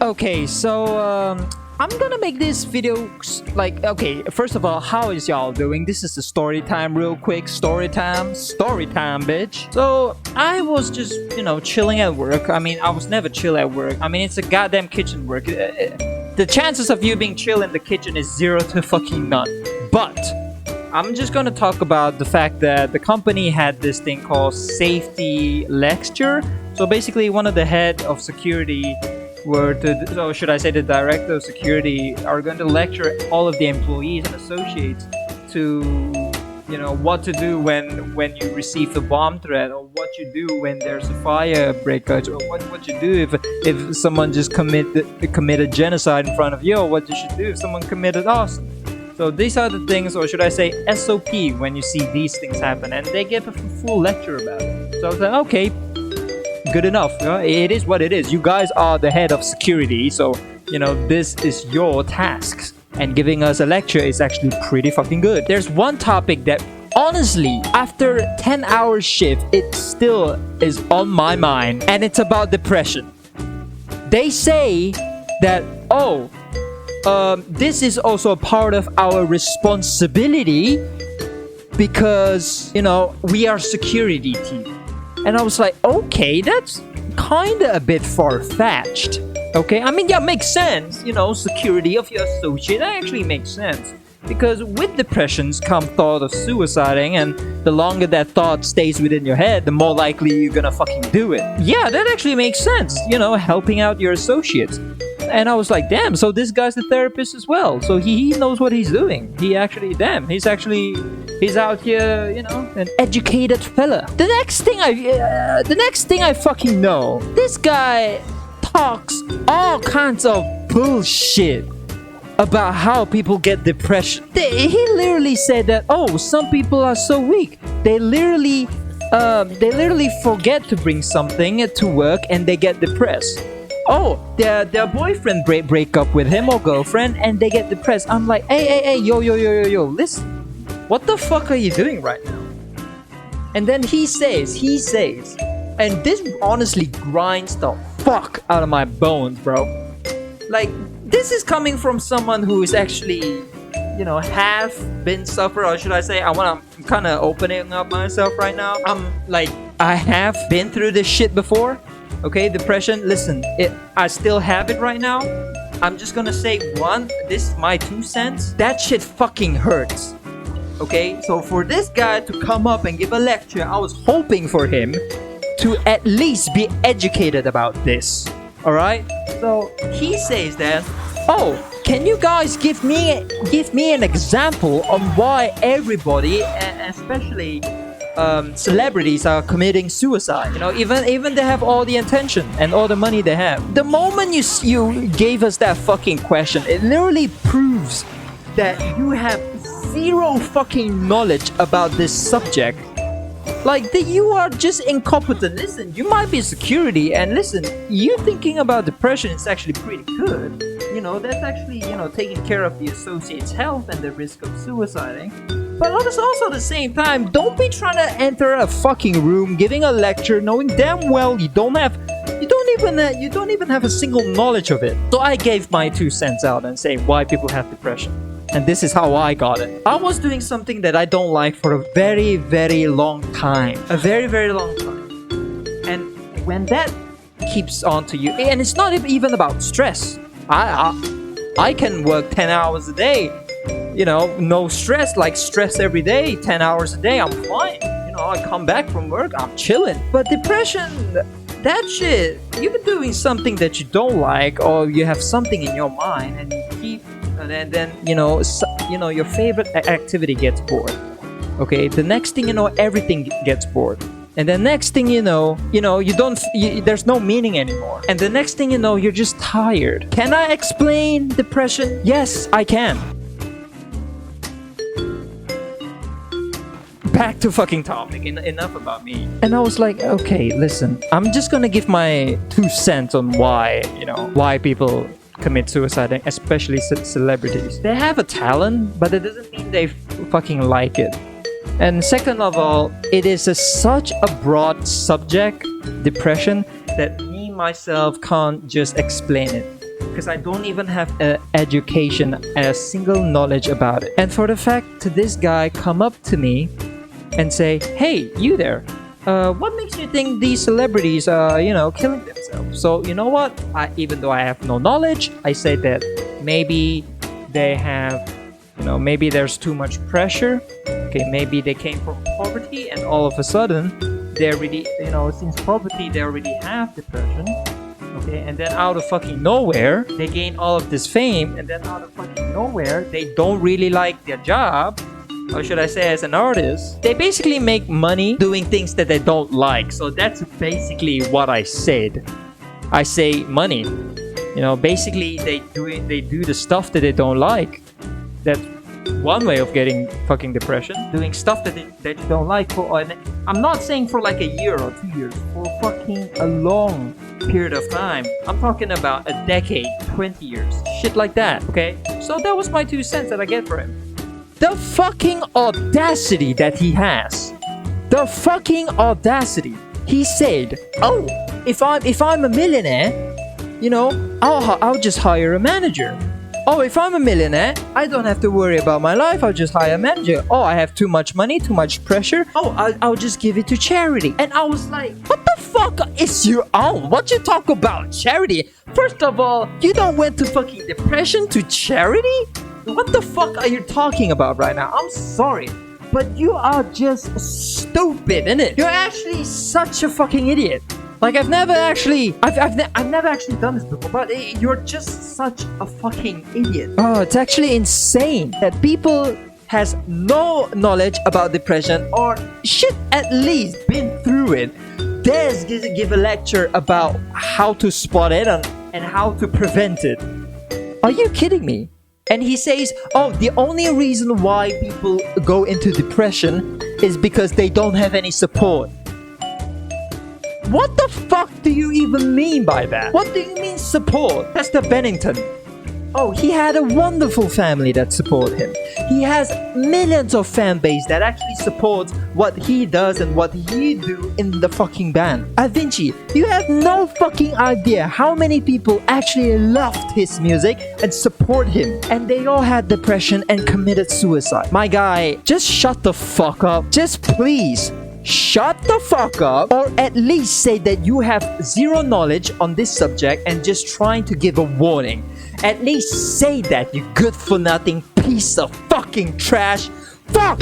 Okay, so I'm gonna make this video like, okay, first of all, how is y'all doing? This is the story time, real quick. Story time, bitch. So I was just, chilling at work. I mean, I was never chill at work. I mean, it's a goddamn kitchen work. The chances of you being chill in the kitchen is 0 to fucking none. But I'm just gonna talk about the fact that the company had this thing called safety lecture. So basically, one of the head of security so should I say the director of security are going to lecture all of the employees and associates to, what to do when you receive a bomb threat, or what you do when there's a fire breakout, or what you do if someone just committed genocide in front of you, or what you should do if someone committed arson. So these are the things, or should I say SOP, when you see these things happen, and they give a full lecture about it. So I was like, okay, good enough. It is what it is. You guys are the head of security, so this is your task. And giving us a lecture is actually pretty fucking good. There's one topic that honestly, after 10-hour shift, it still is on my mind, and it's about depression. They say that, this is also a part of our responsibility because, we are security team. And I was like, okay, that's kinda a bit far-fetched. Okay, I mean, yeah, makes sense. Security of your associate, that actually makes sense. Because with depressions come thought of suiciding, and the longer that thought stays within your head, the more likely you're gonna fucking do it. Yeah, that actually makes sense, helping out your associates. And I was like, damn, so this guy's a therapist as well. So he knows what he's doing. He's out here, an educated fella. The next thing I fucking know, this guy talks all kinds of bullshit about how people get depression. He literally said that, some people are so weak. They literally forget to bring something to work and they get depressed. Their boyfriend break up with him or girlfriend and they get depressed. I'm like, hey, yo, listen. What the fuck are you doing right now? And then he says, and this honestly grinds the fuck out of my bones, bro. Like, this is coming from someone who is actually, have been suffer, or should I say, I'm kind of opening up myself right now. I have been through this shit before. Okay, depression, listen, I still have it right now. I'm just gonna say this is my 2 cents. That shit fucking hurts. Okay, so for this guy to come up and give a lecture, I was hoping for him to at least be educated about this. Alright? So he says that, can you guys give me an example on why everybody, especially celebrities, are committing suicide? Even they have all the attention and all the money they have. The moment you gave us that fucking question, it literally proves that you have zero fucking knowledge about this subject. Like, that you are just incompetent. Listen, you might be security, and listen, you thinking about depression is actually pretty good. That's actually, taking care of the associate's health and the risk of suiciding. But also at the same time, don't be trying to enter a fucking room giving a lecture knowing damn well you don't even have a single knowledge of it. So I gave my 2 cents out and say why people have depression. And this is how I got it. I was doing something that I don't like for a very, very long time. A very, very long time. And when that keeps on to you, and it's not even about stress. I can work 10 hours a day. No stress, like stress every day, 10 hours a day, I'm fine. I come back from work, I'm chilling. But depression, that shit, you've been doing something that you don't like, or you have something in your mind, and you keep, and then, your favorite activity gets bored. Okay, the next thing you know, everything gets bored. And the next thing you know, there's no meaning anymore. And the next thing you know, you're just tired. Can I explain depression? Yes, I can. Back to fucking topic. Enough about me. And I was like, okay, listen, I'm just gonna give my 2 cents on why people commit suicide, especially celebrities. They have a talent, but it doesn't mean they fucking like it. And second of all, it is such a broad subject, depression, that me myself can't just explain it. because I don't even have an education, a single knowledge about it. And for the fact to this guy come up to me and say, "Hey, you there? What makes you think these celebrities are, killing themselves?" So you know what? Even though I have no knowledge, I say that maybe they have, maybe there's too much pressure. Okay, maybe they came from poverty and all of a sudden they already, since poverty they already have depression. Okay, and then out of fucking nowhere they gain all of this fame, and then out of fucking nowhere they don't really like their job. Or should I say, as an artist, they basically make money doing things that they don't like. So that's basically what I said. I say money. Basically they do the stuff that they don't like. That's one way of getting fucking depression. Doing stuff that you don't like I'm not saying for like a year or 2 years, for fucking a long period of time. I'm talking about a decade, 20 years, shit like that. Okay, so that was my 2 cents that I get for him. The fucking audacity that he has. The fucking audacity. He said, "Oh, if I'm a millionaire, I'll just hire a manager. Oh, if I'm a millionaire, I don't have to worry about my life. I'll just hire a manager. Oh, I have too much money, too much pressure. Oh, I'll just give it to charity." And I was like, what the fuck is your own? What you talk about charity? First of all, you don't went to fucking depression to charity? What the fuck are you talking about right now? I'm sorry, but you are just stupid, innit? You're actually such a fucking idiot. Like I've never actually done this before, but you're just such a fucking idiot. Oh, it's actually insane that people has no knowledge about depression, or should at least been through it, dares give a lecture about how to spot it and how to prevent it. Are you kidding me? And he says, "Oh, the only reason why people go into depression is because they don't have any support." What the fuck do you even mean by that? What do you mean support? Chester Bennington. Oh, he had a wonderful family that support him. He has millions of fan base that actually supports what he does and what he do in the fucking band. Avicii, you have no fucking idea how many people actually loved his music and support him. And they all had depression and committed suicide. My guy, just shut the fuck up. Just please. Shut the fuck up, or at least say that you have zero knowledge on this subject and just trying to give a warning. At least say that, you good for nothing piece of fucking trash. Fuck!